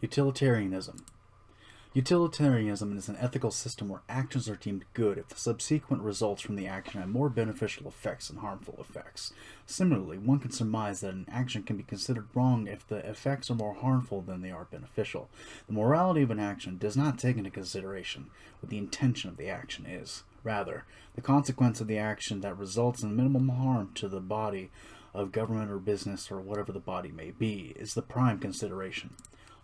Utilitarianism. Utilitarianism is an ethical system where actions are deemed good if the subsequent results from the action have more beneficial effects than harmful effects. Similarly, one can surmise that an action can be considered wrong if the effects are more harmful than they are beneficial. The morality of an action does not take into consideration what the intention of the action is. Rather, the consequence of the action that results in minimum harm to the body of government or business or whatever the body may be is the prime consideration.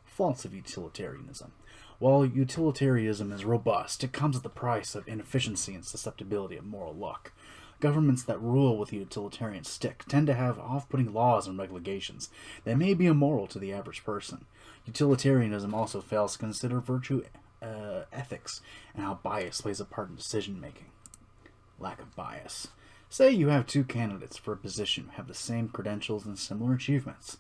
Faults of utilitarianism. While utilitarianism is robust, it comes at the price of inefficiency and susceptibility of moral luck. Governments that rule with a utilitarian stick tend to have off-putting laws and regulations that may be immoral to the average person. Utilitarianism also fails to consider virtue, ethics, and how bias plays a part in decision-making. Lack of bias. Say you have two candidates for a position who have the same credentials and similar achievements.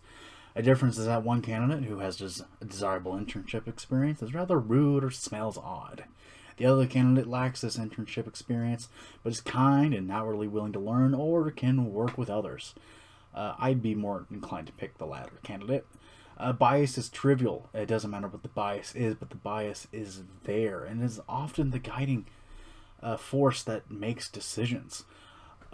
A difference is that one candidate, who has a desirable internship experience, is rather rude or smells odd. The other candidate lacks this internship experience, but is kind and outwardly willing to learn or can work with others. I'd be more inclined to pick the latter candidate. Bias is trivial. It doesn't matter what the bias is, but the bias is there and is often the guiding force that makes decisions.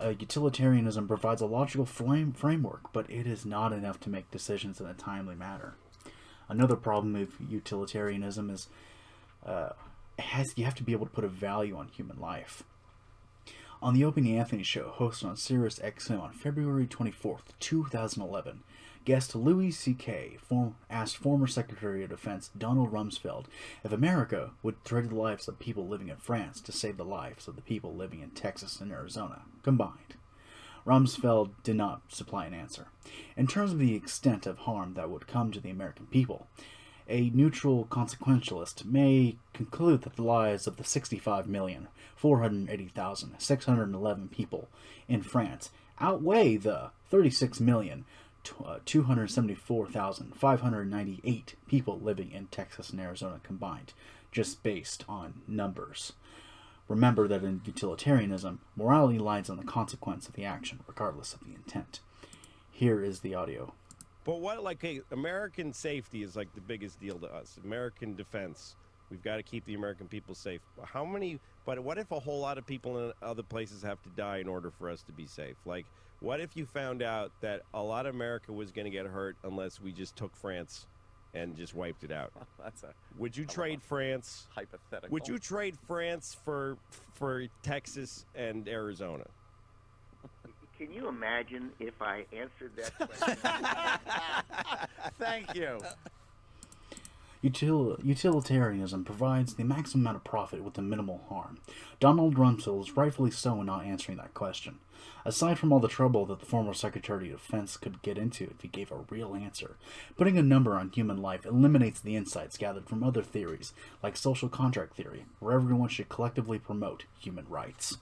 Utilitarianism provides a logical framework, but it is not enough to make decisions in a timely manner. Another problem with utilitarianism is you have to be able to put a value on human life. On the Opie Anthony Show, hosted on Sirius XM on February 24th, 2011, guest Louis C.K. asked former Secretary of Defense Donald Rumsfeld if America would trade the lives of people living in France to save the lives of the people living in Texas and Arizona combined. Rumsfeld did not supply an answer. In terms of the extent of harm that would come to the American people, a neutral consequentialist may conclude that the lives of the 65,480,611 people in France outweigh the 36,274,598 people living in Texas and Arizona combined, just based on numbers. Remember that in utilitarianism, morality lies on the consequence of the action, regardless of the intent. Here is the audio. But hey, American safety is like the biggest deal to us. American defense. We've got to keep the American people safe. But what if a whole lot of people in other places have to die in order for us to be safe? Like, what if you found out that a lot of America was going to get hurt unless we just took France and just wiped it out? Would you trade France? Hypothetical. Would you trade France for Texas and Arizona? Can you imagine if I answered that question? Thank you. Utilitarianism provides the maximum amount of profit with the minimal harm. Donald Rumsfeld is rightfully so in not answering that question. Aside from all the trouble that the former Secretary of Defense could get into if he gave a real answer, putting a number on human life eliminates the insights gathered from other theories, like social contract theory, where everyone should collectively promote human rights.